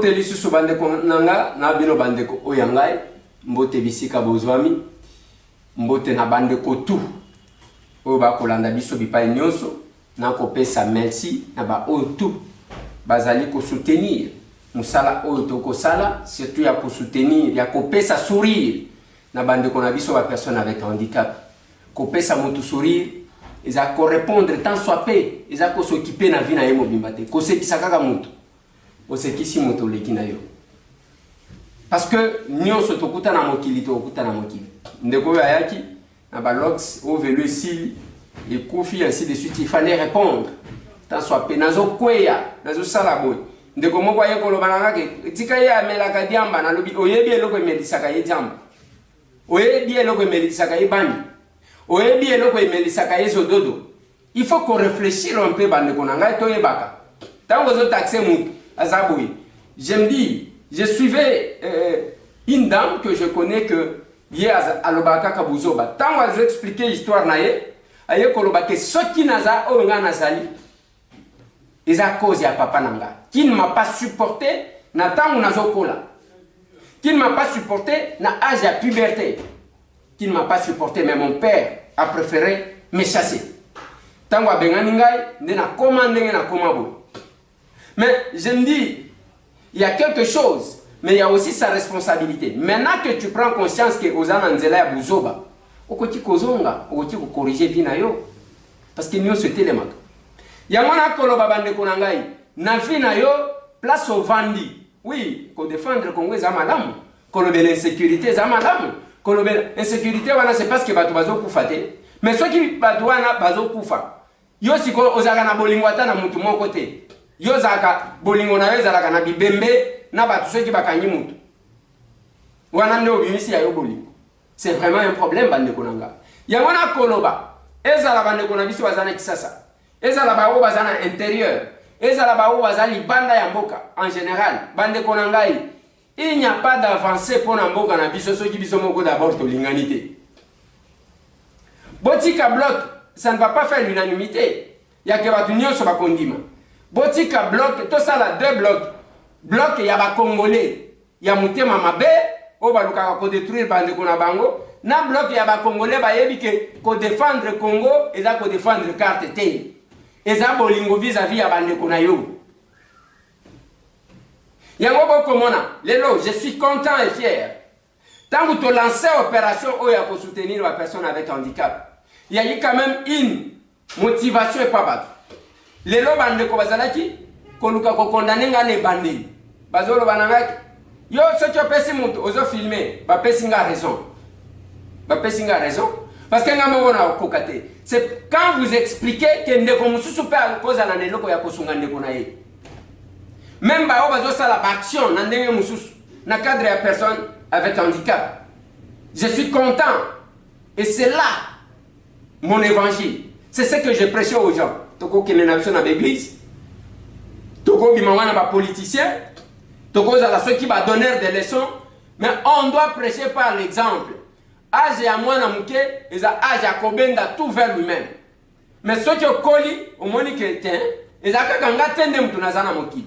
Mbote lisusu bandeko nanga na bino bandeko oyangai mbote bisika bozwami mbote na bandeko tu oyo bakolanda biso bipai nyonso na kopesa merci na ba oyo tu bazali ko soutenir musala oyo tokosala surtout ya ko soutenir ya kopesa sourire na bandeko na biso ba personne avec handicap kopesa motu sourire eza ko répondre tant soit peu eza ko s'occuper na vie na ye mobimba te ko sekisa kaka motu osekisi moto leki na yo parce que nyonso tokuta na mokili tokuta na mokili ndeko ayaki na balox au velu ici et kufi ainsi de suite il fallait répondre tant soit peu nazo kweya nazo sala boy ndeko moko aye koloba ngake tika ye amelaka diamba na lobi oyebi eloko emelisaka ye diamba oyebi eloko emelisaka ye bani oyebi eloko emelisaka ye zododo il faut qu'on réfléchisse un peu bandeko na ngai toyebaka tango zo taxer mutu Azaboui. Je me dis, je suivais une dame que je connais que hier à l'Obaka Kabuzoba. Tant que je expliqué l'histoire naïe, aïe koloba que ce qui naza onga nazali, ils a cause ya papa nanga, qui ne m'a pas supporté, na tant nazo kola, qui ne m'a pas supporté, na âge à puberté, qui ne m'a pas supporté, mais mon père a préféré me chasser. Tant que benganingai, ne na commandé na komabo. Mais je me dis, il y a quelque chose, mais il y a aussi sa responsabilité. Maintenant que tu prends conscience que Ozana Nzela ya Buzoba, okoti kozonga, okoti ko corriger vina yo. Parce que nous c'était les matos. Yamana koloba bande konangai, na vina yo place au vandi. Oui, ko défendre le Congo za malamu, kolobe l'insécurité za malamu, kolobe l'insécurité wana c'est parce que batu bazo kufa te. Mais ceux qui batu wana bazo kufa. Yo siko ozaka na bolingwata na mutu moko te. Yo zaka bolingo na yo zalaka na bibembe na batu soki bakanyi mutu wana nde obimisi ya yo bolingo c'est vraiment un problème bandeko nanga yango na koloba ezala bandeko na biso bazana kisasa ezala bawo bazana intérieur ezala bawo bazali banda ya mboka en général bandeko nangai il n'y a pas d'avancée pour na mboka na biso soki biso moko d'abord to linganité botika bloc ça ne va pas faire l'unanimité ya ke batu nyonso bakondima Botika bloc, tout ça là, deux blocs. Bloc, il y a des Congolais. Il y a des Mamabe, ou baluka ko détruire bande kona bango. Na bloc, il y a des Congolais, ba yebi ke ko défendre Congo, et ça ko défendre carte te. Et ça bolingo vis-à-vis ya bande kona yo. Yango boko mona, lelo, je suis content et fier. Tant que tu lances opération Oya pour soutenir la personne avec handicap, il y a eu quand même une motivation et pas battre. Les lois bande ko bazalaki koluka ko condamner ngane bande bazolo banangaki yo soki opesi mutu ozo filmer ba pesi nga raison parce que ngamo bona kokate c'est quand vous expliquez que ndeko mususu pe akoza na neloko ya kosunga ndeko na ye même ba o bazo sala action na ndenge mususu na cadre ya personne avec handicap je suis content et c'est là mon évangile c'est ce que je prêche aux gens. Toko qui n'a pas d'église, Toko qui m'a pas politicien, Toko c'est ceux qui va donner des leçons, mais on doit prêcher par l'exemple. Age à moi namuke, et age à Kobenda tout vers lui-même. Mais ceux qui ont collé au moni chrétien, ils ont ganga tende mtunazana moki.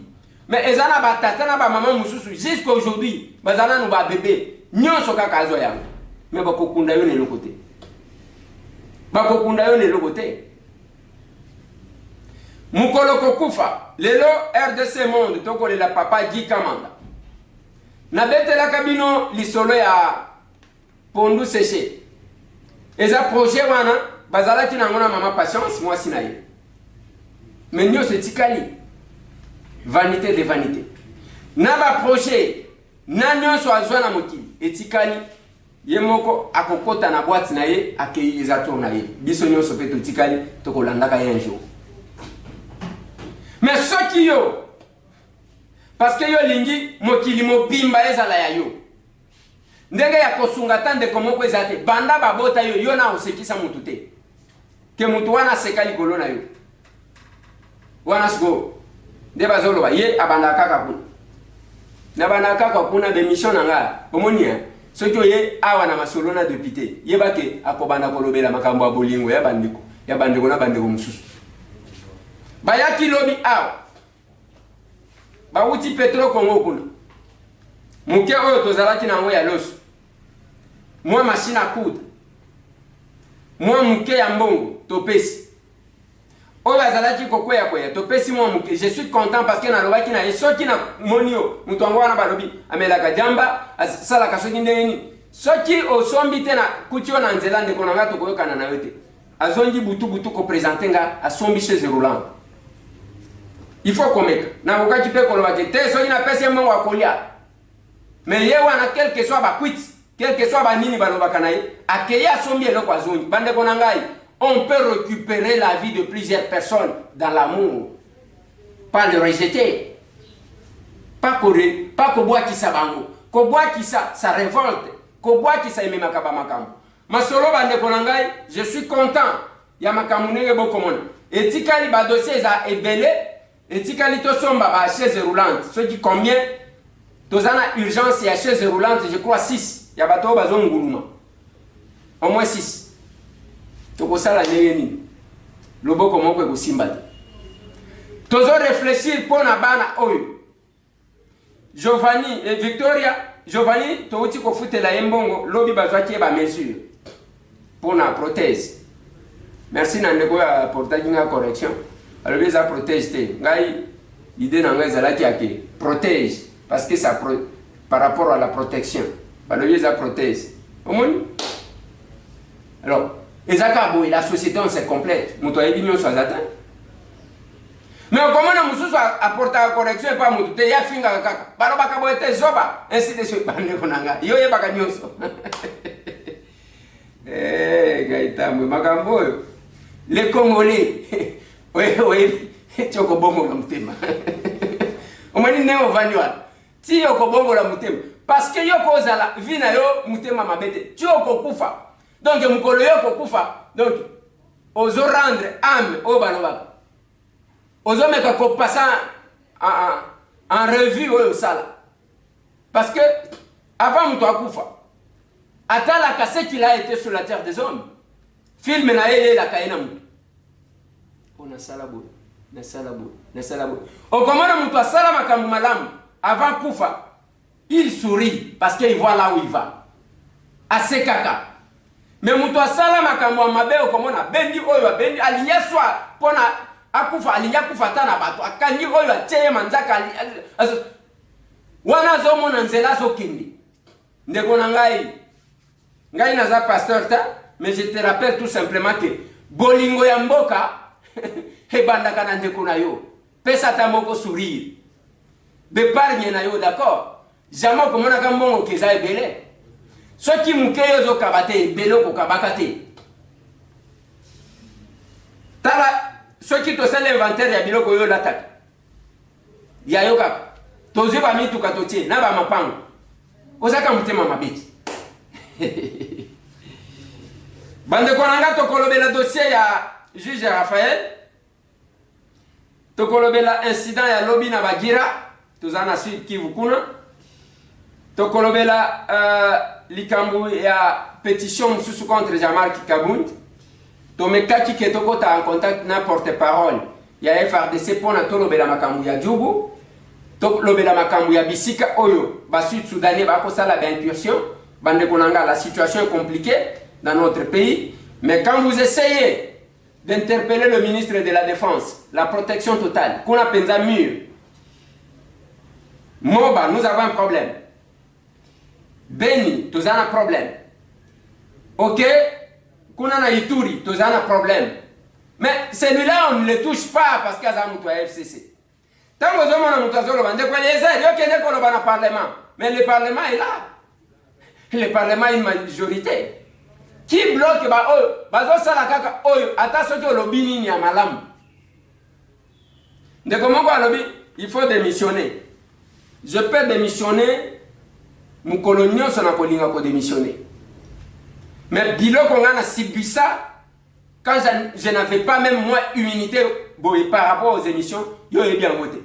Mais ils ont batata na ba maman mususu jusqu'à aujourd'hui, bazana no ba bébé, nyonso kaka zo yango. Mais bakokunda yo ne le côté. Bakokunda yo ne le côté. Mukolo kokufa lelo RDC monde toko le la papa Guy Kamanda na bete la kabino lisolo ya pondu séché eza projet wana bazala ki nangona mama patience moi sinaye mais nyo se tikali vanité de vanité na ba projet na nyo so azwa na mokili etikali yemoko akokota na boîte na ye akei eza tourna ye biso nyo so peto tikali toko landaka ye un jour. Mais ceux qui yo, parce que yo lingi mokili mobimba ezala ya yo. Ndenge ya kosunga tande komoko ezate, banda babota yo yo na osekisa mutu te. Ke mutu wana sekali kolo na yo. Wana sgo. Nde bazolo ba ye abanda kaka kuna. Na banda kaka kuna be mission nanga. Omoni ceux qui ye awa na masolo na député. Ye bake akobanda kolobela makambo ya bolingo ya bandiko. Ya bandiko na bandiko mususu. Bayaki lobi awa bauti Petro Congo kuna muke oyo tozalaki nango ya loso mwa machine à coudre mwa muke ya mbongo topesi oyo azalaki kokwea kwea topesi mwa muke. Je suis content parce que nalobaki na soki na monio mutu ango wana balobi amelaka jamba asalaka soki ndeni soki osombi te na kutio na nzela ndeko nanga tokoyokana na yo te azongi butu ko présenter nga asombi chez roulant. Il faut komeka na kokaki pe koloba te soki na pesi mbongo akolia mais ye wana quel que soit ba quit quel que soit ba nini balobaka na ye akeye asombi eloko azongi bandeko na ngai. On peut récupérer la vie de plusieurs personnes dans l'amour. Pas le rejeter. Pas koboa qui sa bango. Koboa qui sa révolte. Koboa qui sa eme makaba makambo. Masolo bande konangai, je suis content. Ya makambo nenge bokomona. Etikali ba dossier za ebele. Etikali to somba ba chaise roulante. Ce qui combien? Tozana urgence ya chaise roulante, je crois 6. Ya bato bazonguluma. Au moins 6. Tokosala nini loboko moko ekosimba te tozo réfléchir pona bana oyo Giovanni et Victoria Giovanni touti kofutela yembongo lobi bazwaki ba mesure pona prothèse. Merci na ndeko ya portage nga correction alobi za prothèse te ngai idée na ngai zalaki ake protège parce que ça par rapport à la protection balobi za prothèse omoni. Alors et la société on se complète. Muto yebi nyonso azata. Mais comment na mususu apporter la correction et pas muto te ya finga kaka. Balo bakabo ete zoba ainsi de suite bande konanga. Yo ye baka nyonso. Gaïtamwe makambo. Les Congolais. Oui, toko bongo la mutema. Omani neo vanyoa. Ti yoko bongo la mutema parce que yoko zala vina yo mutema mabete. Ti yoko kufa. Donc, mukolo yoko kufa. Donc, ozo rendre âme au balobaka. Ozo meka ko passer en revue au sala. Parce que, avant muto akufa, atala kase qu'il a été sur la terre des hommes. Film na ele la kaina muto. On a salabo, na salabo, na salabo. Au commande muto sala makambu malamu avant kufa. Il sourit parce qu'il voit là où il va. Ase kaka. Mais muto asala makambo mabe okomona bendi oyo bendi alinya swa pona akufa alinya kufa tana bato akanyi oyo ateye manzaka wana zo mona nzela zo kindi ndeko na ngai naza pasteur ta mais je te rappelle tout simplement que bolingo ya mboka hebandaka na ndeko na yo pesa ta moko sourire bepargne na yo d'accord jamais komona ka mbongo keza ebele. Ce qui mouke yozo kabate, belo ko kabakate. Tala, ce qui te sait l'inventaire ya biloko yo l'attaque. Ya yo kaka. Tozi ba mitu katotie, na ba mapango. Ozaka mutema mabiti. Bande konanga tokolobela dossier ya juge Raphaël. Tokolobela incident ya lobby na bagira. Tozana Sud Kivu kuna. Tokolobela likambu ya pétition mususu contre Jean-Marc Kabund. Tomekaki ke tokota en contact na porte-parole ya FRDC pona tolobela makambu ya Djubu. Tolobela makambu ya bisika oyo ba Sud Soudanais ba kosala ba incursion. Bande konanga, la situation est compliquée dans notre pays, mais quand vous essayez d'interpeller le ministre de la Défense, la protection totale, qu'on a penza mur, Moba, nous avons un problème. Beni, tu as un problème. Ok, Kuna na Ituri, tu as un problème. Mais celui-là, on ne le touche pas parce qu'il y a un FCC. Tant que vous avez un parlement, mais le parlement est là. Le parlement est une majorité. Qui bloque il faut démissionner. Je peux démissionner. Mon colonial s'en a démissionner. Mais bilo qu'on a subi ça, quand je n'avais pas même moi immunité par rapport aux émissions, yo est bien voté.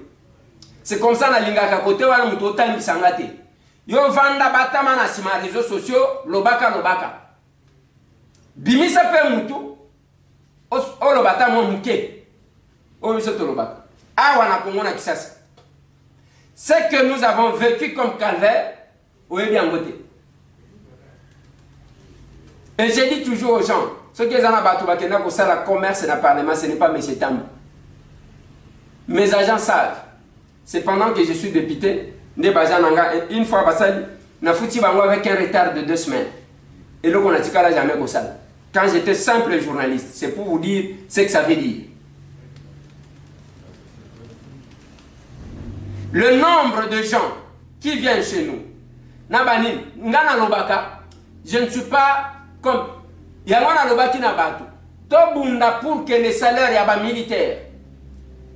C'est comme ça que je suis côté wala muto tangi sangate. Yo vanda batama na sima réseaux sociaux lobaka. Bimisa pe mutu o lobata mo muke. O biso to lobaka. Awa na Kongo na Kisasa. ce que nous avons vécu comme calvaire, oui, bien voté. Et j'ai dit toujours aux gens, ceux qui ont un commerce et le parlement, ce n'est pas M. Tambou. Mes agents savent. C'est pendant que je suis député, une fois, na fouti bango avec un retard de 2 semaines. Et là, on a dit qu'à la jamais comme ça. Quand j'étais simple journaliste, c'est pour vous dire ce que ça veut dire. Le nombre de gens qui viennent chez nous, Nabani, Ngana Lobaka, je ne suis pas comme Yamana Lobaki Nabatu. Tobunda pour que les salaires yaba militaires,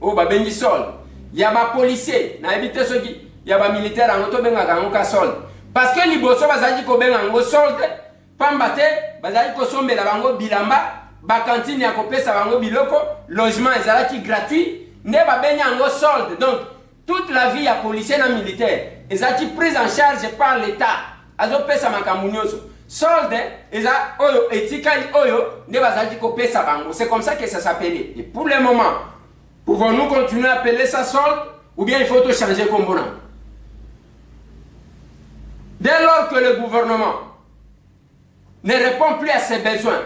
oh ba benji sol, yaba policier, na éviter ceux qui yaba militaire en auto benga kangoka sol. Parce que liboso bazali ko benga ngo solde, pambate bazali ko sombe la bango bilamba, bakantine ya kopesa bango biloko, logement ezalaki gratuit, ne ba benya ngo solde. Donc toute la vie à policier et militaire, ils ont pris en charge par l'État. Ils ont payé solde, ils ont etikali oyo, c'est comme ça que ça s'appelait. Et pour le moment, pouvons-nous continuer à appeler ça solde ou bien il faut tout changer comme bon? Dès lors que le gouvernement ne répond plus à ses besoins,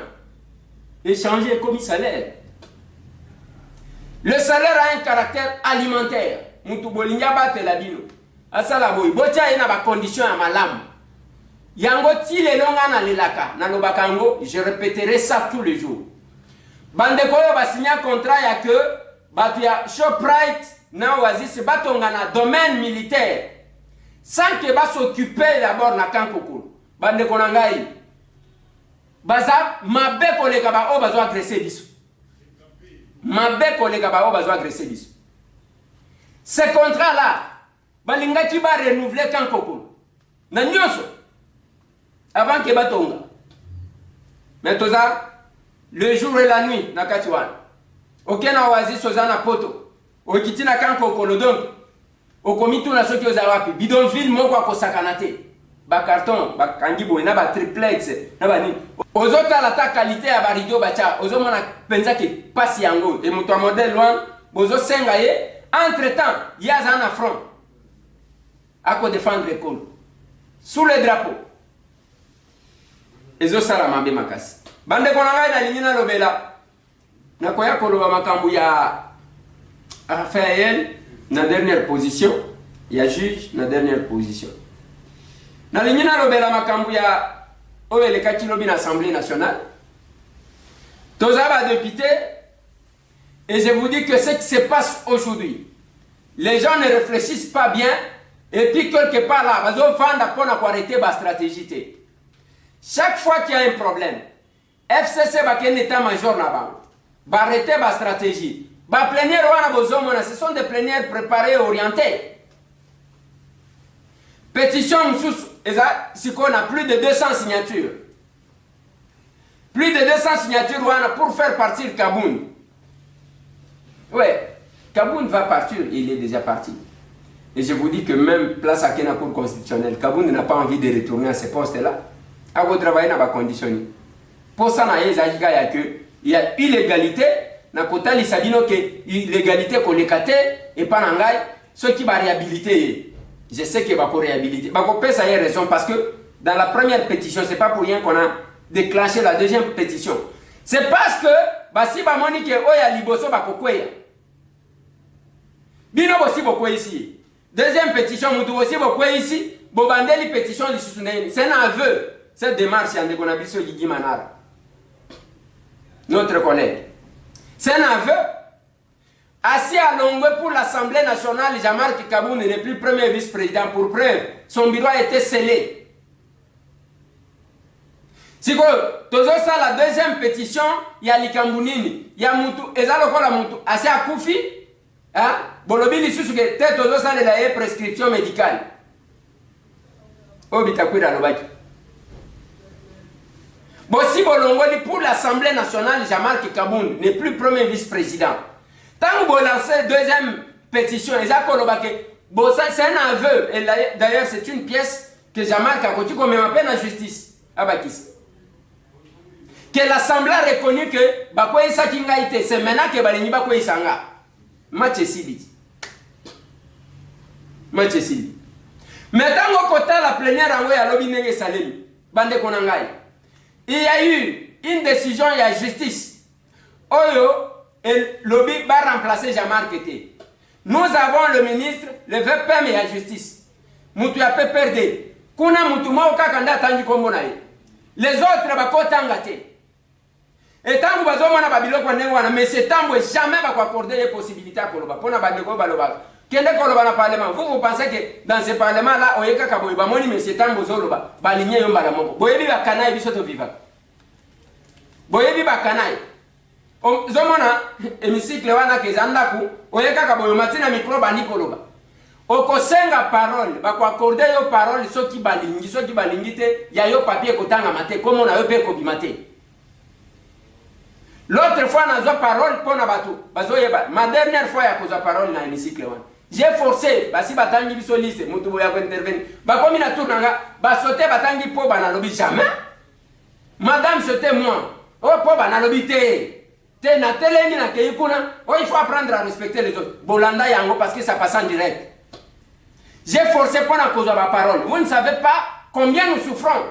échanger comme salaire. Le salaire a un caractère alimentaire. Mutu bolinga bate la bino. Asala boy. Botia ina ba condition ya malamu. Yango ti le longa na lelaka. Na lobakango, je répéterai ça tous les jours. Bande koyo ba signa contrat ya que batu ya Shoprite na Oasis batonga na domaine militaire. Sans que ba s'occuper d'abord na kankokolo. Bande konangai. Baza mabe koleka ba o bazo agresser biso. Mabe koleka ba o bazo agresser biso. Ce contrat-là, balingaki va renouveler quand Koko. Nanyoso. Avant que batonga. Mais tout ça, le jour et la nuit, nakatiwan. Aucun oasis sozana poto. Okiti na quand Koko le donc. Okomitu na soki ozawapi. Bidonville moko akosakanate. Ba carton, ba kangibo na ba triplex, na ba ni. Ozota la ta qualité ya baridio bacha. Ozomona penza ke pasi yango. Et muto modèle loin, bozo senga ye. Entre-temps, il y a un affront à quoi défendre l'école. Sous le drapeau. Et zo sala mambe makasi. Bande konanga na linyina lobela. Na koya koloba makambu ya Raphaël na dernière position. Il y a juge na dernière position. Na linyina lobela makambu ya Oele Kakilobi na Assemblée nationale. Tozaba député. Et je vous dis que ce qui se passe aujourd'hui, les gens ne réfléchissent pas bien, et puis quelque part là, ils vont arrêter la stratégie. Chaque fois qu'il y a un problème, FCC va un état-major là-bas, va arrêter la stratégie. Ce sont des plénières préparées et orientées. Pétition, si on a plus de 200 signatures. Plus de 200 signatures pour faire partir Kaboun. Ouais, Kaboun va partir, il est déjà parti. Et je vous dis que même place à la Cour constitutionnelle, Kaboun n'a pas envie de retourner à ce poste-là. À votre travail, n'a pas conditionné. Pour ça, il y a illégalité, na kota li sabino que illégalité qu'on l'écate et pas n'angai, ceux qui va réhabiliter. Je sais qu'il va pour réhabiliter. Bah, ça y a raison parce que dans la première pétition, c'est pas pour rien qu'on a déclenché la deuxième pétition. C'est parce que basi ba monike oya liboso ba kokweya. Bino bosi bokwe ici. Deuxième pétition mutu bosi bokwe ici, bobandeli pétition lisusuneni. C'est un aveu. Cette démarche en dekonabiso Ligi Manara. Notre collègue. C'est un aveu. Assis à Longwe pour l'Assemblée nationale, Jean-Marc Kaboun n'est plus premier vice-président pour preuve. Son bureau a été scellé. Si vous avez la deuxième pétition, il y a Likambounini, il y a Moutou, et ça le la Moutou, assez à Koufi, hein, Bolobi li susu que tête aux osales la prescription médicale. Obitakwira Lobaki. Bon, si Bolongoli pour l'Assemblée nationale, Jean-Marc Kaboun n'est plus premier vice-président. Tant que vous lancez deuxième pétition, c'est un aveu, et d'ailleurs c'est une pièce que Jean-Marc a contenu comme un peine en justice. Que l'Assemblée a reconnu que c'est maintenant que Balini Bakoye Sanga. Match Sibiti. Matchesili. Maintenant, au côté la plénière en à l'obinenge Salem, bande konangai. Il y a eu une décision, il y a justice. Oyo, et lobby va remplacer Jean-Marc Kété. Nous avons le ministre, le VPM et la justice. Moutou a peu perdu. Kuna moutou mao kakanda tangi kombonaye. Les autres bakotanga te. Et tant que vous avez babilo kwa nengo wana, mais c'est tant que jamais va accorder les possibilités pour le bas. Pour na bandeko baloba. Kende ko loba na parlement. Vous pensez que dans ce parlement là, oyeka kaboy ba moni mais c'est tant que vous loba. Ba ligne yo mbala moko. Boyebi ba kanai biso to viva. Boyebi ba kanai. Zomona hémicycle wana kezanda ku oyeka kaboy matina micro bani ko loba. Okosenga parole, ba ko accorder yo parole soki balingi te ya yo papier kotanga mate comme on a yo pe ko bimate. L'autre fois, on a parole pour Nabatou. Ma dernière fois, il y a parole dans l'hémicycle. J'ai forcé, si batangi biso liste, mutubo ya intervenir. Comme il a tout nanga, sauter batangi po banalobi jamais. Madame, c'était moi. Oh, po banalobi te na telemi na keikuna. Oh, il faut apprendre à respecter les autres. Bolanda yango parce que ça passe en direct. J'ai forcé pour na cause de ma parole. Vous ne savez pas combien nous souffrons.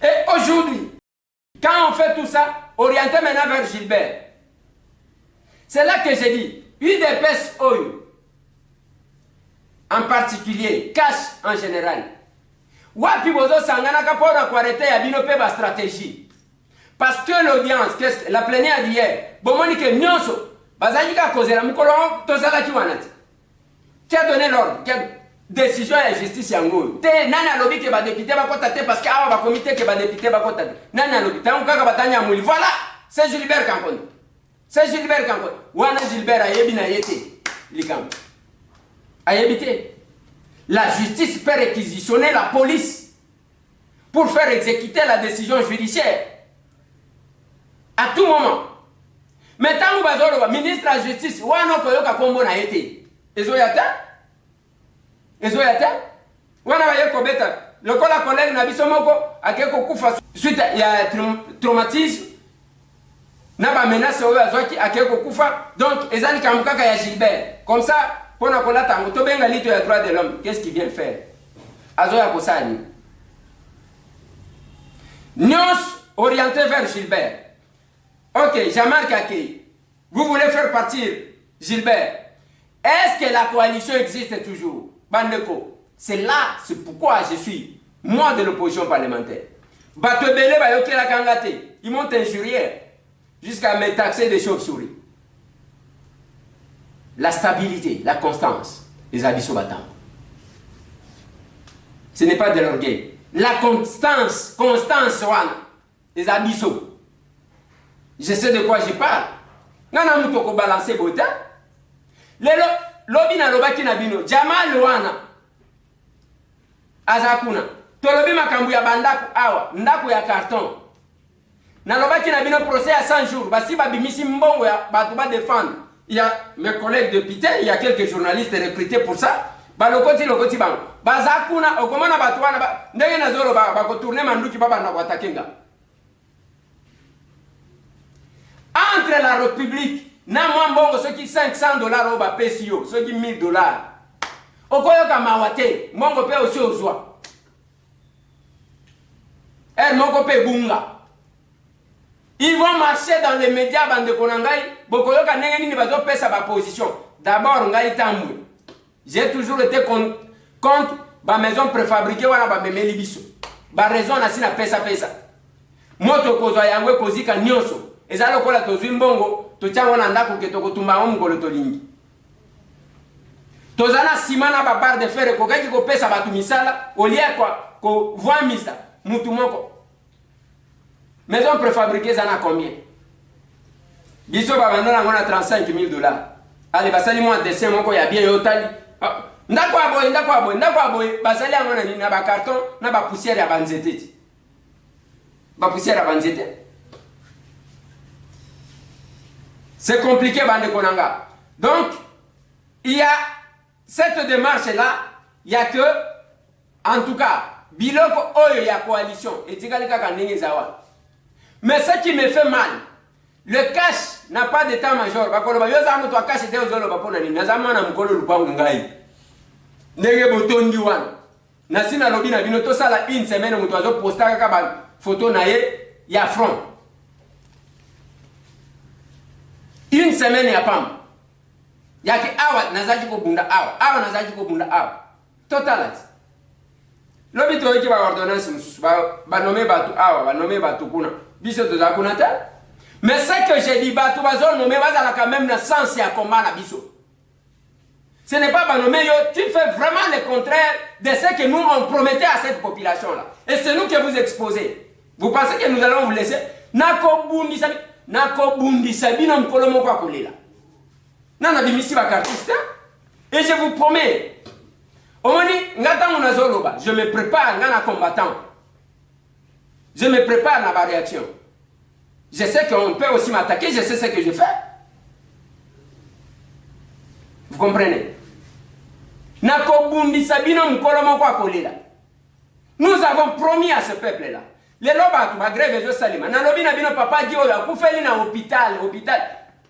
Et aujourd'hui, quand on fait tout ça, orienté maintenant vers Gilbert. C'est là que j'ai dit, UDPS OU, en particulier, cash en général. Wapi bozo sangana kapora kwa arrêter ya bino pe ba stratégie. Parce que l'audience, la plénière d'hier, bomoni ke nyonso, bazali ka kozela mukolo tozala ki wanati. Qui a donné l'ordre? Décision de la justice yango. Te nani alobi ke ba député ba kota te parce que awa ba comité ke ba député ba kota te. Nani alobi tango kaka batanya muli. Voilà, c'est Gilbert Kankone. C'est Gilbert Kankone. Wana Gilbert ayebi na yete likam. Ayebi te. La justice peut réquisitionner la police pour faire exécuter la décision judiciaire. À tout moment. Mais tango bazolo ministre de la justice wana koyoka kombo na yete. Ezoyata? Ezoyata? Wana ba yeko beta. Lokola collègue na biso moko akeko kufa suite ya traumatisme. Na ba menace oyo azwaki akeko kufa. Donc ezali kamukaka ya Gilbert. Comme ça, pona kolata ngo to benga lito ya droit de l'homme. Qu'est-ce qu'il vient faire? Azoya kosani. Nyos orienté vers Gilbert. OK, Jean-Marc Akei. Vous voulez faire partir Gilbert. Est-ce que la coalition existe toujours? Bandeko, c'est là, c'est pourquoi je suis, moi, de l'opposition parlementaire. Batebele, bayoke la kangate, ils m'ont injurié jusqu'à me taxer des chauves-souris. La stabilité, la constance, les abyssaux battants. Ce n'est pas de l'orgueil. La constance, les abyssaux. Je sais de quoi je parle. Nana mutoko balancer bota. Lelo lobi na lobaki na bino Jamal wana azakuna tolobi makambu ya bandaku awa ndaku ya carton na lobaki na bino procès à 100 jours basi babimisi mbongo ya batu ba défendre. Il y a mes collègues députés, il y a quelques journalistes recrutés pour ça. Lokoti bango bazakuna okomona batu wana ndenge na zolo ba ko tourner manduki baba na kwatakenga entre la République. Na mwambongo soki $500 oba pesi yo, soki $1000. Okoyoka mawate, mbongo pe osi ozwa. Moko pe bunga. Ils vont marcher dans les médias bande konangai, bokoyoka ndenge nini bazo pesa ba position. D'abord ngai tambwe. J'ai toujours été contre ba maison préfabriquée wana ba memeli biso. Ba raison na sina pesa. Moto kozwa yangwe kozika nyonso. Ezalo kola tozwi mbongo. Totiango na ndako ke tokotumba ngolo tolingi. Tozana simana ba barre de fer ko kaki ko pesa batu misala olia kwa ko voix misa mutu moko. Maison préfabriquée zana combien? Biso ba bandana ngona $35,000. Allez basali moi dessin moko ya bien yotali. Ndako aboy basali ngona ni na ba carton na ba poussière ya banzete. Ba poussière ya banzete. C'est compliqué, bande konanga. Donc, il y a cette démarche-là, il n'y a que, en tout cas, biloko oyo il y a coalition. Et tigalika kanenge zawa. Mais ce qui me fait mal, le cash n'a pas d'état-major. Bakoloba yo za moto akash te ozoloba pona nini. Nazama na mukolo lupangu ngai. Ndenge botondi wana. Na sina lobi na bino to sala une semaine moto azo posta kaka ba photo na ye ya front. Une semaine ya pam. Yaki awa nazaji ko bunda awa. Awa nazaji ko bunda awa. Totalat. Lobi to yeki ba ordonnance mususu ba nommer batu awa, ba nommer batu kuna. Biso to za kuna ta. Mais ce que j'ai dit, batu bazo nommer bazala quand même na sens ya combat na biso. Ce n'est pas banomé, tu fais vraiment le contraire de ce que nous on promettait à cette population-là. Et c'est nous qui vous exposez. Vous pensez que nous allons vous laisser? Nako bundi sabi na mkolo moko akolela. Nana bimisi ba cartiste. Et je vous promets, omoni ngata mona zoloba, je me prépare ngana combattant. Je me prépare na ba réaction. Je sais qu'on peut aussi m'attaquer, je sais ce que je fais. Vous comprenez? Nous avons promis à ce peuple-là. Les lobatu, ma grève de Salima. Nalobi na bino papa dit oya kufeli na hôpital.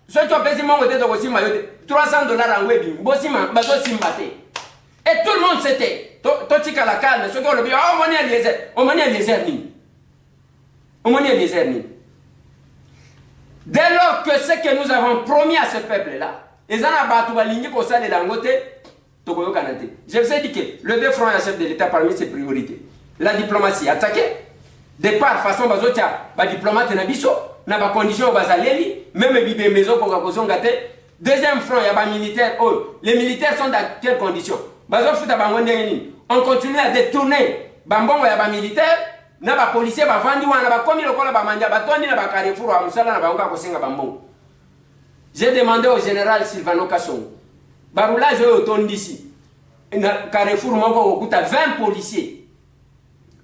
Ceux qui ont payé mon côté de Bosima, $300 en webi. Bosima, bazo simbate. Et tout le monde s'était. Totika la calme. Ceux qui ont le bien, oh, on est les ernis. On est les ernis. Dès lors que ce que nous avons promis à ce peuple-là, je vous ai dit que le deux fronts est chef de l'État parmi ses priorités. La diplomatie, attaquer. De par façon, les diplomates na ba condition bazaleli, même les maisons pour la deuxième front, il y a des militaires. Les militaires sont dans quelles conditions? On continue à détourner. Bambongo ya ba militaires, na ba policiers ba vandi wana ba komi lokola ba manja ba toni na ba Carrefour wa musala na ba onka kosenga bambongo. J'ai demandé au général Silvano Kassongo. Baroulage autour d'ici. Carrefour moko okuta 20 policiers.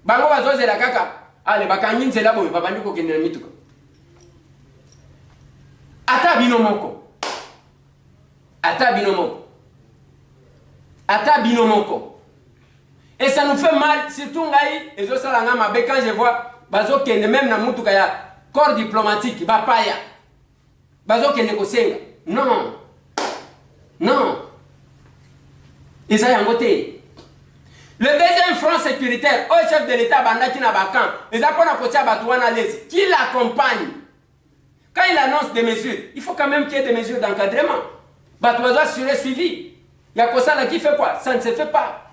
Bango bazoze la kaka. Allez bakanyin zela boy babandi ko kendela mituka. Ata bino moko. Ata bino moko. Ata bino moko. Et ça nous fait mal, surtout ngai, et quand je vois, bazo kende même na mutuka ya corps diplomatique, bapaya. Bazo kende kosenga. Non. Non. Et ça y a un côté. Le deuxième front sécuritaire, au chef de l'État, bandaki na bakan, et ça pona kotia batouana lezi, qui l'accompagne. Quand il annonce des mesures, il faut quand même qu'il y ait des mesures d'encadrement. Batouaza serait suivi. Il y a quoi ça là qui fait quoi? Ça ne se fait pas.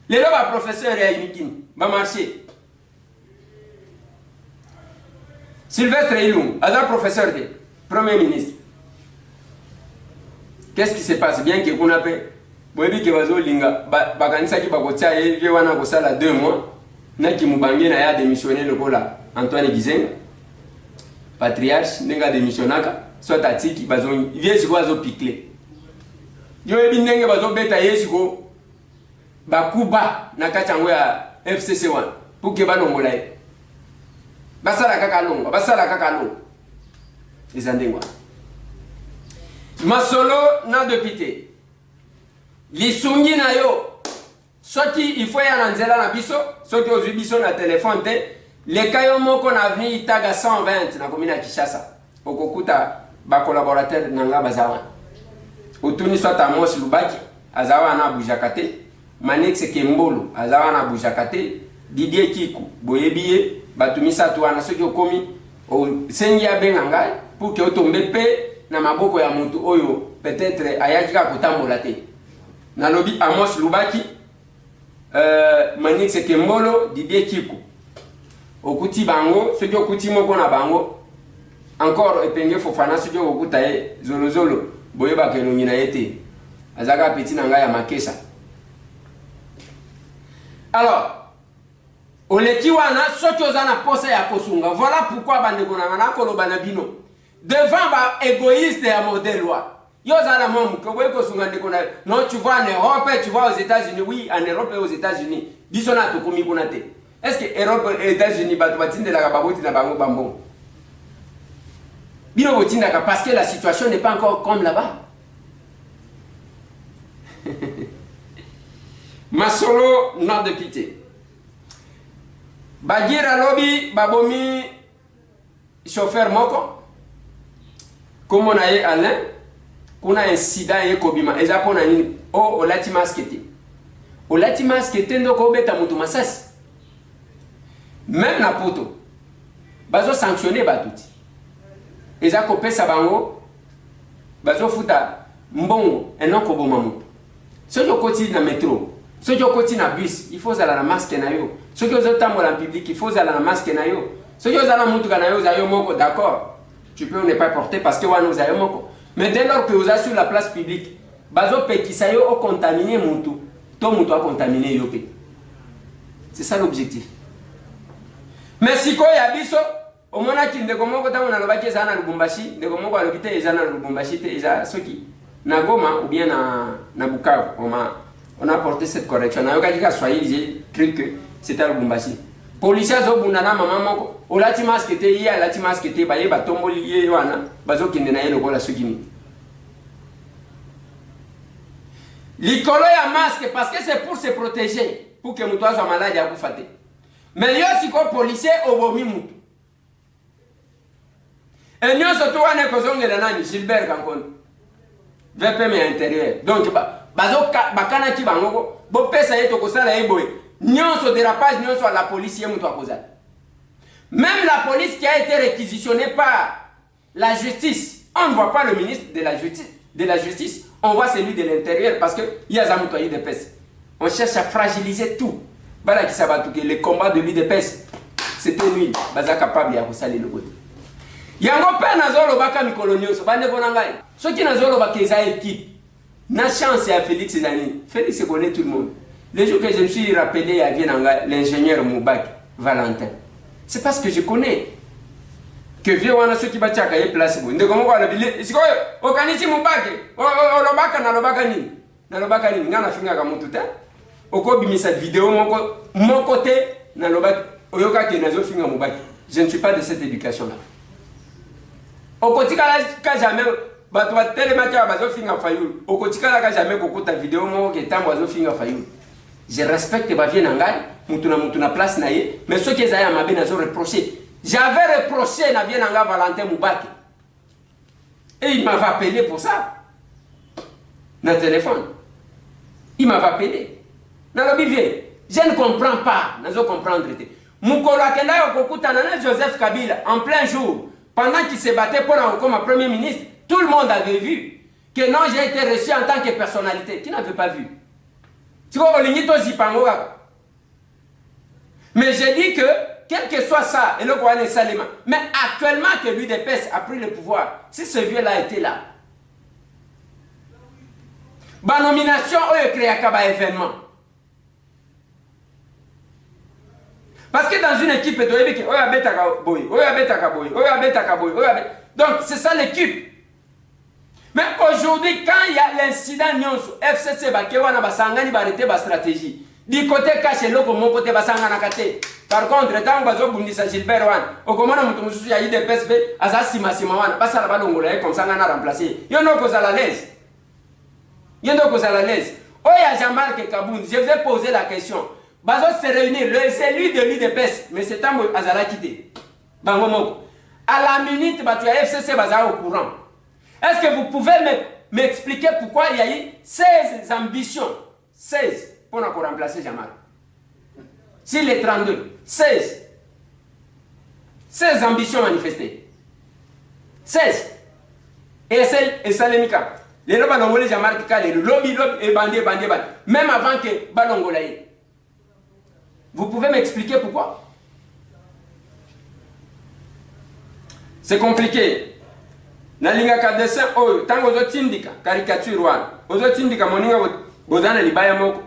Les lois professeur et Aïmikini, va marcher. Sylvestre Ilung, un professeur de Premier ministre. Qu'est-ce qui se passe? Bien que qu'on appelle, Boebi Kevazo Linga, Baganisa qui bagotia et Viwana Gosala 2 mois, Naki Mubangi n'a démissionné le cola Antoine Gizenga, patriarche, n'a démissionnaka, soit Atiki, Bazon, vient se voir au piclé. Yo ebi nenge bazo beta yesiko bakuba na kachango ya FCC1 pour que balongola ye basala kaka longo izandengwa masolo na deputé lisungi na yo soki il faut ya na nzela na biso soki ozwi biso na téléphone te le kayo moko na avenue Itaga 120 na commune ya Kinshasa okokuta ba collaborateur nanga bazawa Otuni soit Amos Lubaki, Azawa na Boujakate, Manex Kembolo, Azawa na Boujakate, Didier Kiku, Boyebiye, Batumisa Touana, ceux qui ont commis au Sengia Benangai, pour que tombe pe, na maboko ya mutu oyo, peut-être Ayakika Kotambolate. Nalobi Amos Lubaki, Manex Kembolo, Didier Kiku. Okuti Bango, ceux qui ont kuti moko na Bango, encore Epenge Fofana, ceux qui ont okutaye, Zolo Zolo. Boyeba ke nongina yete azaka petit nanga ya makesa. Alors oleki wana soki ozana posa ya kosunga, voilà pourquoi bande konanga na koloba na bino devant ba égoïste ya modèle wa yo zala mom ko boy kosunga ndeko na non tu vois en Europe, tu vois aux États-Unis. Oui, en Europe et aux États-Unis biso na tokumi kuna te. Est-ce que Europe et États-Unis batu batindela ka baboti na bango bambon parce que la situation n'est pas encore comme là-bas. Masolo non de pitié. Bagira lobby babomi chauffeur moko comme on a eu Alain, qu'on a un incident et kobima, et ça on a une oh olati masquete. Olati masquete ndo ko beta mutu masasi. Même na poto. Bazo sanctionner ba tout. Et ça ko pesa bango bazo futa mbongo et non ko boma mutu. Ceux qui koti na métro, ceux qui koti na bus, il faut zala na masque na yo. Ceux qui otambola en public, il faut zala na masque na yo. Ceux qui zala mutu kana yo za yo moko d'accord. Tu peux ne pas porter parce que nous avons. Mais dès lors que vous êtes sur la place publique, bazo pekisa yo o contaminé mutu, to mutu a contaminé yo pe. C'est ça l'objectif. Mais si ko ya biso, au mona ki ndeko moko tango na lobaki eza na Lubumbashi, ndeko moko alobite eza na Lubumbashi te eza soki na Goma ou bien na Bukavu. On a apporté cette correction. Na yo ka Swahili, j'ai cru que c'était à Lubumbashi. Policiers zo bundana mama moko olati masque te ya lati masque te baye batomboli ye wana bazo kende na ye lokola sokini likolo ya masque parce que c'est pour se protéger pour que mutu soit malade ya kufate mais yo siko policier obomi mutu et nyonso to wana kozongela nani Gilbert Kankondo VPM intérieur donc bazo bakana ki bangoko bo pesa yeto kosala eboye nyonso dérapage nyonso à la police yemuto akoza. Même la police qui a été réquisitionnée par la justice, on ne voit pas le ministre de la justice, on voit celui de l'intérieur parce que il y a zamoutoyi de peste. On cherche à fragiliser tout. Voilà qui s'abat tout les combats de l'UDPS, c'était nul. Baza capable ya kosali le côté. Yango pe nazolo baka mikolo nyonso bande konangai. Soki nazolo bakeza équipe. Na chance ya Félix Zani. Félix connaît tout le monde. Le jour que je me suis rappelé à Vienanga, l'ingénieur Moubak Valentin, c'est parce que je connais que vieux wana ceux qui battent à Kaye place. Ndeko moko alabile, siko okanisi Moubak, olobaka na lobaka nini? Na lobaka nini? Ngana finga ka mutu ta. Oko bimisa vidéo moko mon côté na lobaka oyoka ke nazo finga Moubak. Je ne suis pas de cette éducation là. Okotika la ka jamais bato ba telemaka bazo finga fayulu. Okotika la ka jamais kokota vidéo moko ke tambo bazo finga fayulu. Je respecte ma vie nangai, mutuna place naie, mais ceux qui ont ma bien reproché. J'avais reproché na vie nanga Valentin Moubaki. Et il m'avait appelé pour ça. Dans le téléphone. Il m'avait appelé. Dans le bivier. Je ne comprends pas. Je ne comprends pas. Mukolo akenda yokokuta na Joseph Kabila en plein jour. Pendant qu'il se battait pour avoir comme Premier ministre, tout le monde avait vu que non, j'ai été reçu en tant que personnalité. Qui n'avait pas vu? Mais j'ai dit que, quel que soit ça, et le Kouane Salima, mais actuellement que l'UDPS a pris le pouvoir, si ce vieux-là était là, la nomination, on a créé un événement. Parce que dans une équipe, donc c'est ça l'équipe. Mais aujourd'hui, quand il y a l'incident nyonso, FCC bakewana basangani barete ba stratégie. Du côté caché loko mon côté basangana kate. Par contre, tant bazo bundisa Gilbert wan, okomona mutu mususu ya IDPSB azasi masima wana, basala balongola comme ça ngana remplacer. Yo no koza la l'aise. Yo no koza la l'aise. Oya Jean-Marc Kabound, je vais poser la question. Bazo se réunir les élus de l'UDPS, mais c'est temps azala quitté. Bango moko. À la minute batu ya FCC baza au courant. Est-ce que vous pouvez m'expliquer pourquoi il y a eu 16 ambitions 16 pour nous remplacer Jamal. Sur les 32, 16 ambitions manifestées. 16. Et ça les mika. Les lobes balongolais Jamal qui calent, le lobby et bandé. Même avant que balongolais. Vous pouvez m'expliquer pourquoi? C'est compliqué. Nalinga ka dessin oyo tango ozotindika caricature wana ozotindika moninga bozana libaya moko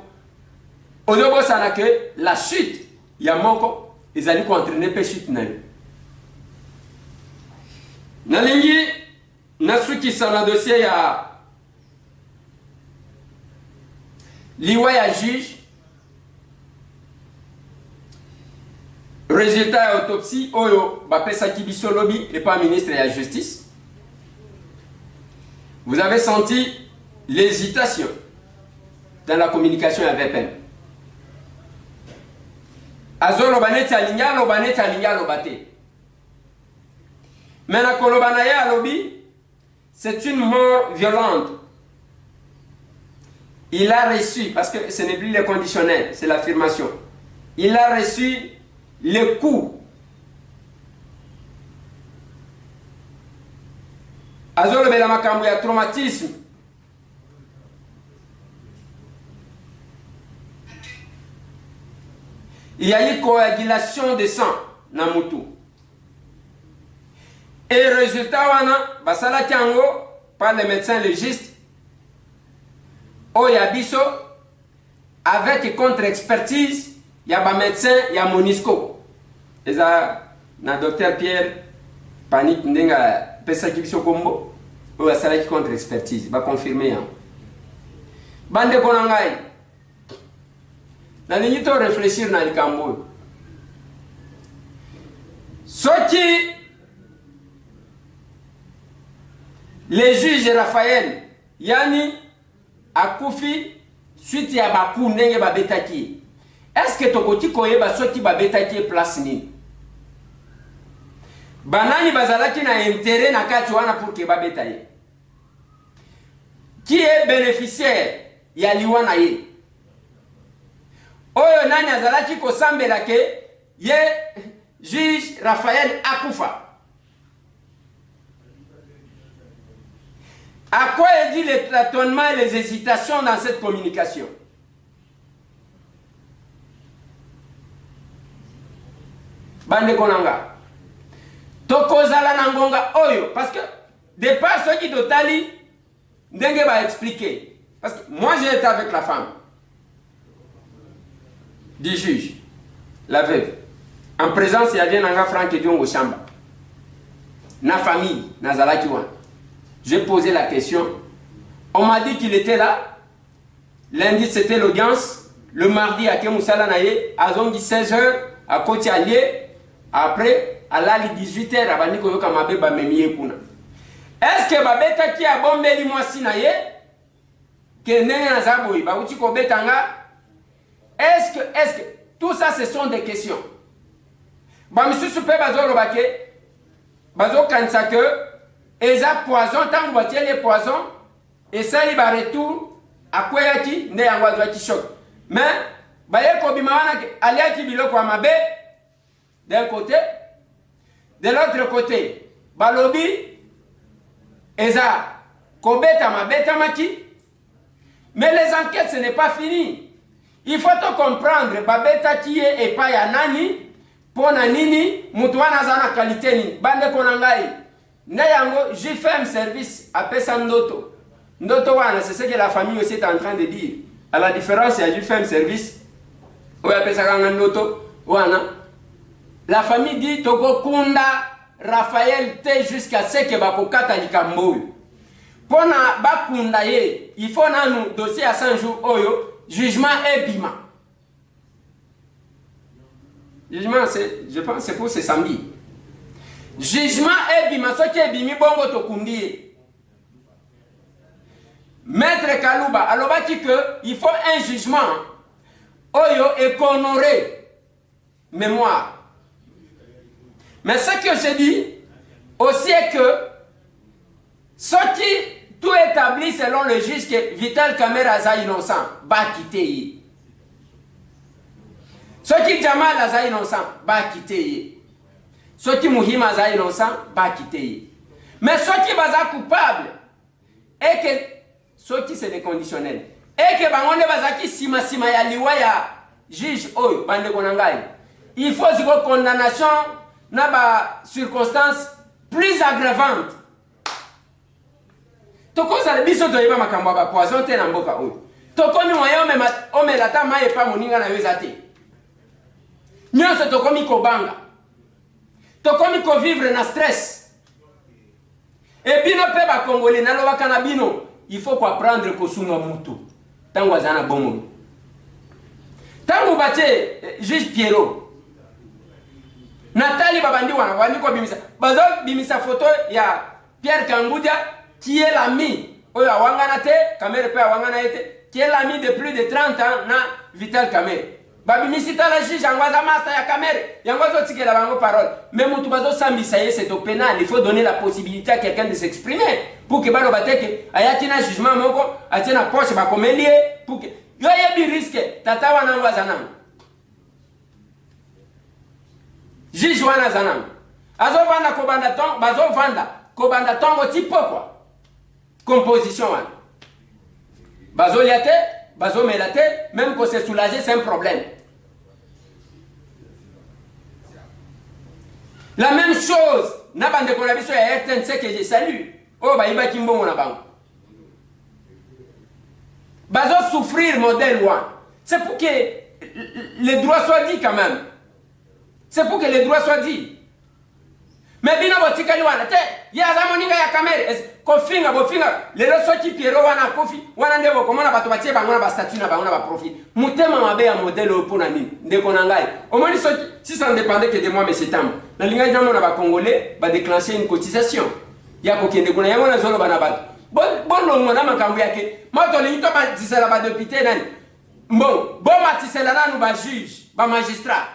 ozobosana que la chute ya moko ezali ko entraîner pe chute nayo nalingi nasukisa na dossier ya liwa ya juge résultat ya autopsie oyo bapesa kibiso lobby et pas ministre de la justice. Vous avez senti l'hésitation dans la communication avec elle. Azolo baneti alinga lobate. Mais na kolobana ya lobi c'est une mort violente. Il a reçu, parce que ce n'est plus le conditionnel, c'est l'affirmation. Il a reçu le coup. Azolobela makambo ya traumatisme. Il y a eu coagulation de sang na mutu. Et résultat wana basala kiango par le médecin légiste Oyabiso avec contre-expertise ya ba médecin ya Monisco. Eza na docteur Pierre Panique ndenga pesa kibiso kombo o asala ki contre-expertise ba confirmer ya. Bande konangai. Na ninyi to réfléchir na likambo. Soki le juge Raphaël yani akufi suite ya baku ndenge babetaki. Est-ce que tokoti koyeba soki babetaki place nini? Banani bazalaki na intérêt na kati wana pour que babetaye. Qui est bénéficiaire ya liwana ye? Oyo nani azalaki kosambela ke ye juge Raphaël akufa. À quoi est dit les tâtonnements et les hésitations dans cette communication? Bande konanga. Tokozala nangonga oyo. Parce que, de par ceux qui totali, ndenge va expliquer. Parce que moi j'ai été avec la femme du juge, la veuve. En présence, il y avait Nanga Franck et Diongo Chamba. Na famille, Nazala Kiwan. J'ai posé la question. On m'a dit qu'il était là. Lundi, c'était l'audience. Le mardi, à Kemoussala Naye, à Zongi 16h, à Koti Allié. Après, à l'ali 18h, à Bani Koyoka Mabe Bamemiye Kuna. Est-ce que Babeta qui a bombé l'imoisi Naye? Que Nene Nazaboui, Babouti Kobetanga? Est-ce que, tout ça, ce sont des questions. Monsieur Super Bazo Lobake, Bazo Kansake, Eza poison, tant que vous les poisons, et ça, il va retour à quoi yaki, ne yangwa qui choc. Mais, Baye Kobimawana, Aliaki Biloko Amabe, d'un côté, de l'autre côté, Balobi, Eza, Kobeta Mabeta Maki. Mais les enquêtes, ce n'est pas fini. Il faut tout comprendre, Babeta qui est et pas Yanani, Pona Nini, Moutouana Zana qualité ni, Bande Konangai. Nayango, j'ai fait un service à Pesa Ndoto. Ndoto wana, c'est ce que la famille aussi est en train de dire. À la différence, il y a j'ai fait un service. Oya Pesa Kanga Ndoto, wana. La famille dit Toko Kunda Raphaël te jusqu'à ce que Bakokata Likamboy. Pona Bakunda ye, il faut nous dossier à 100 jours oyo, jugement et bima. Jugement, je pense c'est pour ce samedi. Jugement et bima, ce qui est bimi bongo tokundi. Maître Kalouba, alors il faut un jugement. Oyo et honorer mémoire. Mais ce que je dis aussi est que ce qui tout établi selon le juge que Vital Kamerhe est innocent, va quitter. Ce qui Jamal est innocent, va quitter. Ce qui Muhima est innocent, va quitter. Mais ce qui est coupable, et que ce qui c'est des conditionnels, et que Bangonde Bazaki Sima Sima ya liwa ya juge Oyo, Bande Konangai, il faut une condamnation dans des circonstances plus aggravantes. Toko za biso to yeba makambo ba poison te na mboka oyo. Toko mi moyo o me lata maye pa moninga na weza te. Nyonso toko mi kobanga. Toko mi ko vivre na stress. Et bino pe ba congolais na loba kana bino, il faut quoi prendre ko sunga mutu. Tango azana bomo. Tango bache juge Pierrot. Nathalie babandi wana wani ko bimisa. Bazo bimisa photo ya Pierre Kangudia qui est l'ami, qui est l'ami de plus de 30 ans na Vital Kamerhe. Babimisita la juge, Angwaza master ya caméra, Yangwazo tike la bango parole. Mais mon tubazo sambisaye c'est au pénal, il faut donner la possibilité à quelqu'un de s'exprimer pour que balo bateke ayatina jugement moko, atina poche ba komelie pour que yo yebi risque tata wana ngwaza nango. Juge wana zanango. Azo vanda kobanda ton, bazo vanda kobanda tongo tipo quoi. Composition wana. Bazo liate, bazo melate, même qu'on s'est soulagé, c'est un problème. La même chose, na bande konabiso ya RTNC que je salue. Oh ba iba kimbongo na bango. Bazo souffrir modèle one. C'est pour que les droits soient dits quand même. C'est pour que les droits soient dits. Mais bino botika liwana te ya zamoninga ya kamera kofinga bofinga lelo soki Piero wana kofi wana ndebo komona bato batie bangona ba statut na bangona ba profit mutema mabe ya modèle opona nini ndeko na ngai omoni soki si ça ne dépendait que de moi mais c'est tam na linga jambo na ba congolais ba déclencher une cotisation ya ko kende kuna yango na zolo bana bato bon longo na makambo yake moto linto ba tisela ba député nani bon matisela nanu ba juge ba magistrat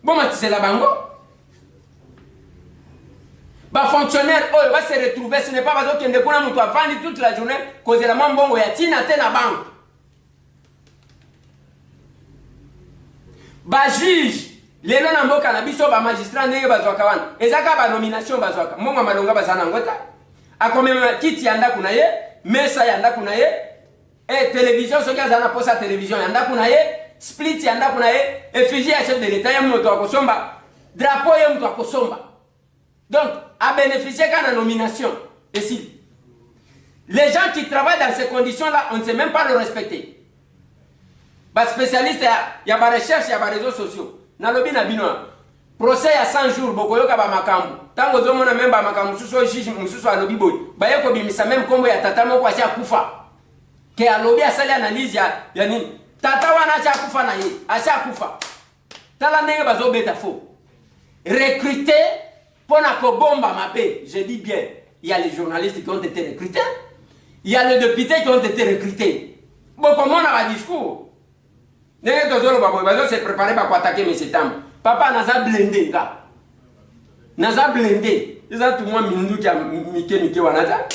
bon matisela bango. Ba fonctionnaire oyo va se retrouver, ce n'est pas parce que kende kuna mutu avandi toute la journée cause la mambongo ya tina te na banque. Ba juge lelo na mboka na biso ba magistrat ndenge bazwaka wana ezaka ba nomination bazwaka mbongo malonga bazana ngota akomema kiti yanda kuna ye mesa yanda kuna ye et télévision soki azana posa télévision yanda kuna ye split yanda kuna ye effigie ya chef de l'état ya moto akosomba drapeau ya moto akosomba. Donc, à bénéficier qu'à la nomination. Et si les gens qui travaillent dans ces conditions-là, on ne sait même pas le respecter. Les spécialistes, il y a des recherches, il y a des réseaux sociaux. Dans le bina binoa, procès à 100 jours, beaucoup de makambu. Tant que vous avez même makambu, sous juge, sous à lobby boy. Baye ko bimisa même comme ya tata moko acha kufa. Que à lobby a sali analyse ya nini. Tata wana acha kufa na ye, acha kufa. Tala ndenge bazo beta faux. Recruter pour la bomba ma paix, je dis bien, il y a les journalistes qui ont été recrutés, il y a les députés qui ont été recrutés. Bon, comment on a un discours? N'est-ce pas se préparer pour attaquer M. Tam. Papa n'a pas blindé, là. N'a pas blindé. C'est ça tout le monde mindu qui a Mike Wanaza.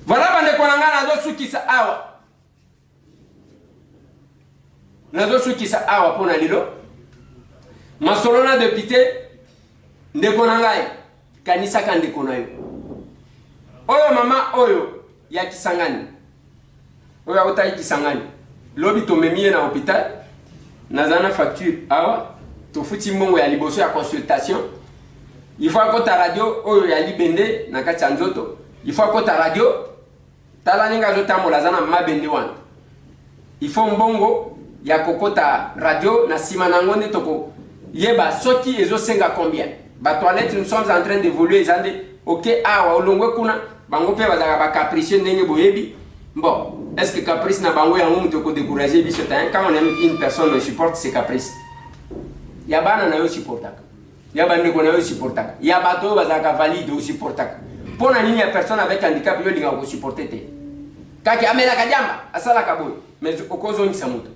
Voilà, bande konanga nazo suki sa awa. Nazo suki sa awa pona lilo. Masolona député ndeko nangai kanisa ka ndeko nayo oyo mama oyo ya Kisangani oyo autai Kisangani lobi to memie na hôpital nazana facture awa to futi mbongo ya liboso ya consultation il faut akota radio oyo ya libende na kati ya nzoto il faut akota radio tala ninga zotambola zana mabende wana il faut mbongo ya kokota radio na sima nango nde toko yeba soki ezo senga combien ba toilette nous sommes en train d'évoluer zande OK awa olongwe kuna bango pe bazaka ba capricieux ndenge boyebi bon est-ce que caprice na bango yango muto ko décourager biso tan quand on aime une personne on supporte ses caprices ya bana na yo supportaka ya bande ko na yo supportaka ya bato bazaka valide o supportaka pona nini ya personne avec handicap yo linga ko supporter te kaki amela kajamba asala kaboy mais okozo ni samuto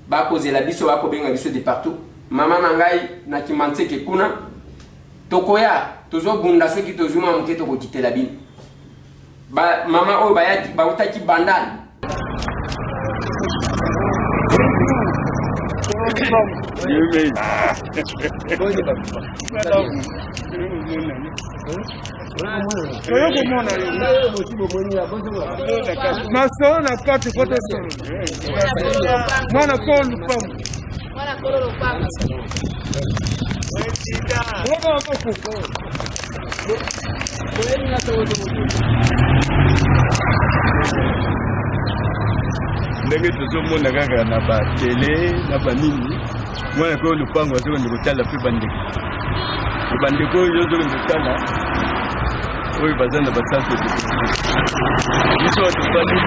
ba cause la biso ba ko benga biso de partout mama nangai na kimantse ke kuna tokoya tozo bunda soki tozuma mke toko kitela bino ba mama o ba yaki ba utaki bandali Maso na kati kote mwana kolu pamu ndenge tozomona kaka na batele na banini mwana ko lupango azokende kotala mpe bandeko oyo ozokende kotala oyo baza na basantre de biso batofandi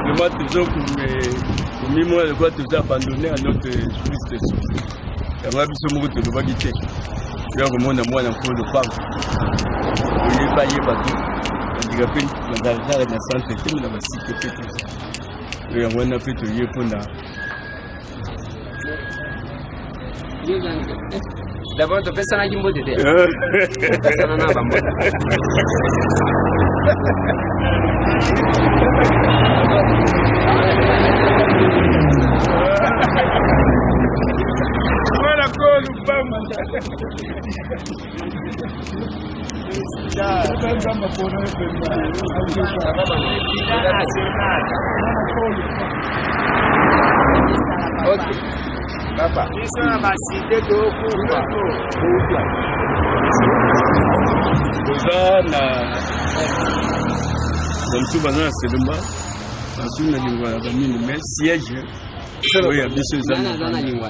vraiment tozokomi mwana lokwa toza abandonné à notre triste souffle yango biso moko tolobaki te toya komona mwana ko lupango Il pas y partout. Il y a plein de centre qui n'a pas cité tout. Et on a fait tout y pour là. D'abord, tu fais ça à Jimbo de terre. Tu fais ça à Nabambo. Voilà quoi, nous sommes. Ok. Papa. Siège.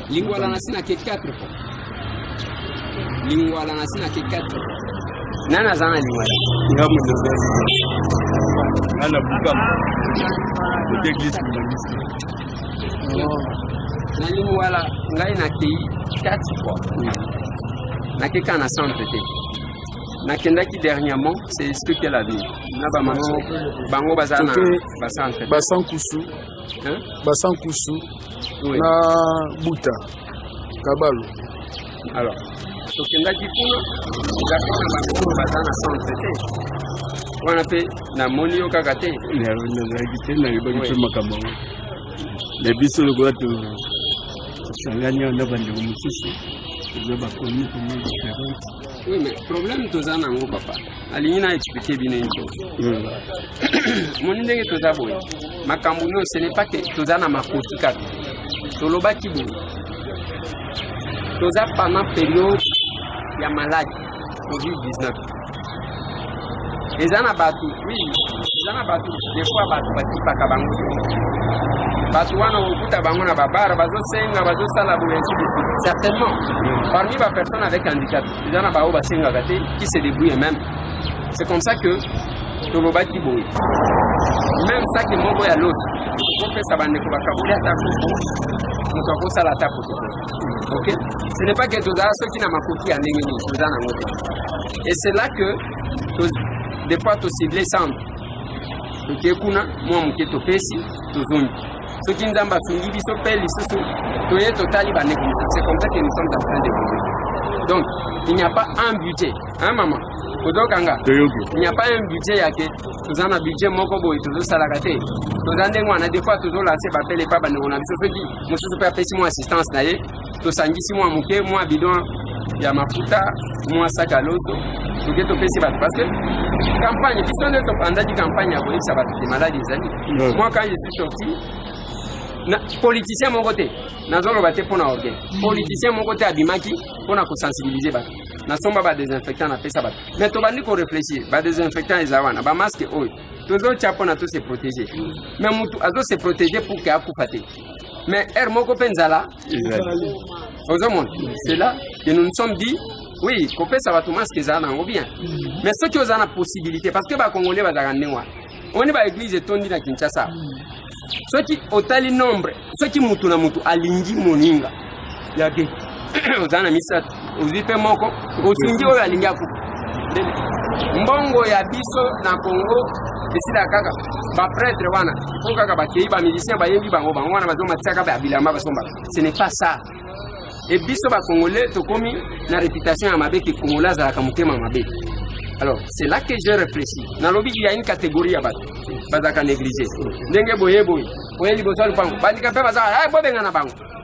Lingua la nasina ke 4 fois. Lingua la nasina ke 4. Nana zana lingua. Ngamu de ana bukam. De église na lingua la ngai na ke 4 fois. Na ke kana centre te. Na kendaki dernièrement, c'est ce qu'elle a dit. Na ba mano bango bazana ba centre. Ba sankusu. Hein? Ba sankusu. Oui. Na buta. Kabalo. Alors, so kendaki kuna zakona bango bazana centre te. Wana pe na moni yo kaka te. Na ngite na ibaki pe makambo. Na biso le gwa to sanganya na bande mususu. Oui, mais le problème de ça, papa, Alina a expliqué bien une chose. Mon idée est que ça, ma cambono, ce n'est pas que tu as ma kotika. Tu l'as bâti. Tu as pendant la période, il y a maladie, Covid-19. Les gens ont battu, oui, les gens ont battu, des fois battu, pas kabango. Batuana ukuta bangona babara bazo senga bazo sala boulensi certainement parmi les personnes avec handicap il y en a bao basenga gate qui se débrouillent même c'est comme ça que toloba ki boy même ça que mon boy à l'autre on fait ça bande ko bakabuli atako muto ko sala tapo OK ce n'est pas que tout ça ceux qui n'a makoki à ndenge ni tout ça na ngote et c'est là que des fois to ciblé centre donc kuna moi muketo pesi tozungi. Ce qui nous a battu, c'est comme ça que nous sommes en train de vivre. Donc, il n'y a pas un budget. Hein, maman? Il n'y a pas un budget. Nous avons un budget, mon cobo, et toujours salagaté. Nous avons des fois toujours lancé, les pas, nous avons dit, nous sommes pas payés mon assistance, nous sommes ici, moi, mouké, moi, bidon, il y a ma puta, moi, sac à l'auto. Nous sommes payés parce que campagne, qui sont des campagnes à ça va des maladies, des amis. Moi, quand je suis sorti, politicien mon côté nazolo bate pona orgue politicien mon côté abimaki pona ko sensibiliser ba na somba ba désinfectant na pesa ba mais to bandi ko réfléchir ba désinfectant ezawana ba masque oyo tozo chapo na to se protéger mais mutu azo se protéger pour que akufate mais moko penzala c'est là que nous nous sommes dit oui ko pesa ba to masque ezana ngo bien mais ceux qui ont la possibilité parce que ba congolais ba zagandenwa on est ba église tondi na Kinshasa. Ceux qui ont tali nombre, ceux qui mutu na mutu alingi moninga yake ozana misa ozipe moko osingi oyo alingi aku mbongo ya biso na Congo esila kaka ba prêtre wana faut kaka ba kei ba musicien ba yembi bango bango wana bazoma tsaka ba bilama basomba ce n'est pas ça et biso ba congolais to komi na réputation ya mabe ki congolais za ka mutema mabe. Alors, c'est là que j'ai réfléchi. Dans le il y a une catégorie à battre. Pas à négliger.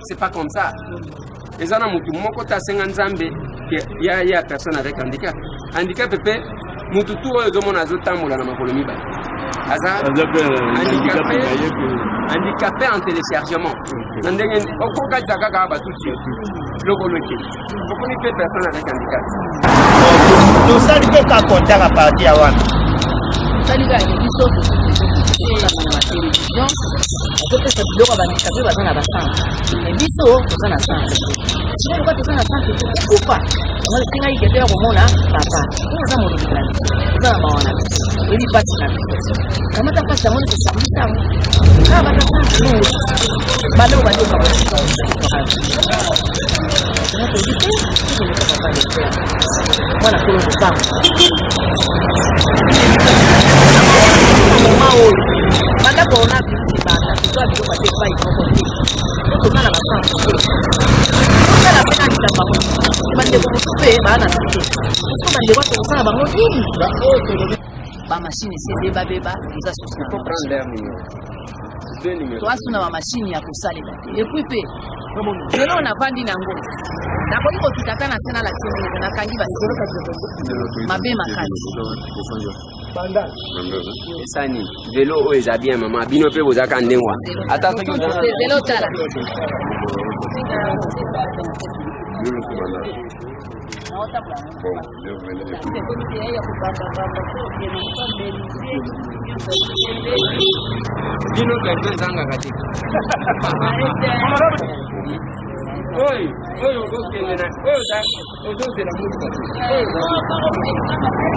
C'est pas comme ça. Les gens ont dit, mon côté, c'est un zambé. Il y a personne avec handicap. Handicap, peut mutu tu oyo zomo na zotambola na makolo mibale. Handicapé en téléchargement. Ndenge okoka zakaka ba tout de suite. Logoloke. Pourquoi ne fait personne avec handicap? Nous saluons qu'à compter à partir à Wanda. Salut gars, il faut que la télévision, on peut faire du handicapé dans la basse. Et biso, on a ça. Si on voit que ça n'a pas de pas. On va finir avec des romans là, papa. On va mourir de la vie. On va mourir. Il dit pas de la vie. Comment t'as pas ça? On est sur ça. Ah, bah t'as ça. Bah là, on va dire comment c'est. On va te dire que je ne peux pas le faire. Voilà, pour le temps. moko te tozala basango te tozala mpe na likambo bandeko mosu mpe baa na site soki bandeko ato kosala bango nini bamashine ese bebabeba eza susi toasuna bamashine ya kosalela te epui mpe lelo navandi nango nakoki kokitaka na se na latie nakangi basilo mabe makasi esani velo oyo eza bien mama bino mpe bozaka ndenge wana ata soki velo tala bino kento ezangaka te oyo okokende na oyo ozozela motuka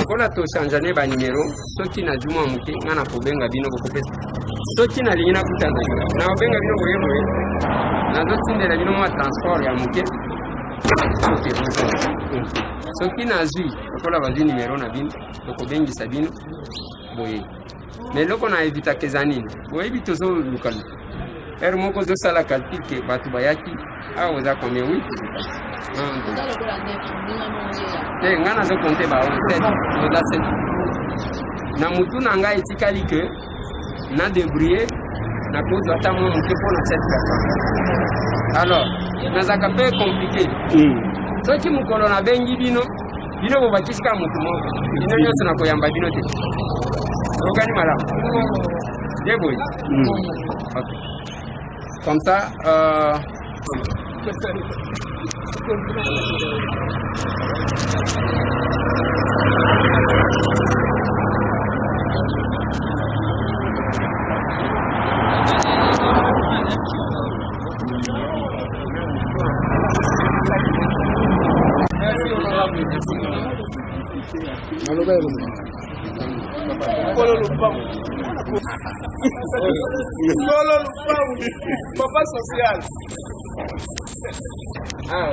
mpona tochangeane banimero soki nazwi mwa moke nga na kobenga bino bokopesa soki nalingi nakutana nakobenga bino boyeboye nazotindela bino mwa transport ya moke soki nazwi lokola bazwi nimero na bino tokobengisa bino boye me eloko na evitaka eza nini boyebi tozolukaluka ere moko ozosala calcul ke bato bayaki awa oza combien wi te nga nazokonte bao 7 oza 7 na mutu na ngai etikali ke na débrouiller nakozwa ata mwa moke mpona 7 personnes alors nazaka mpe compliqué soki mokolo nabengi bino bino bobakisika motu moko bino nyonso nakoyamba bino te okani malamu deboye okay. Comme ça, Papa social. ah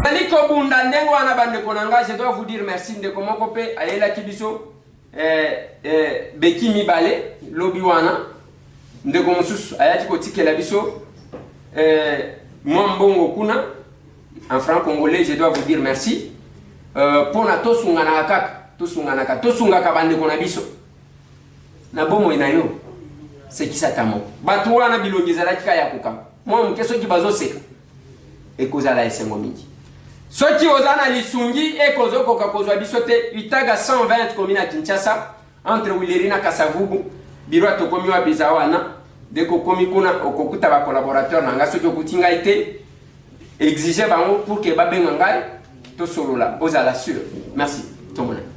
Aliko bunda ndenge wana bandeko na ngai, je dois vous dire merci ndeko moko pe ayelaki biso beki mibale lobi wana ndeko mosusu ayaki kotikela biso mwa mbongo kuna en franc congolais. Je dois vous dire merci pour na tosungana kaka tosungaka bandeko na biso na bomo ina yo sekisata moko bato wana bilongi ezalaki kaka ya kokamba mwa moke soki bazoseka ekozala esengo mingi soki oza na lisungi ekozokoka kozwa biso te itaga 120 commune ya Kinshasa entre Wileri na Kasavubu biro tokomi wa biza wana deko komi kuna okokuta ba collaborateur na nga soki okuti ngai te exiger bango pour que babenga ngai to solola ozala sûr. Merci tomona.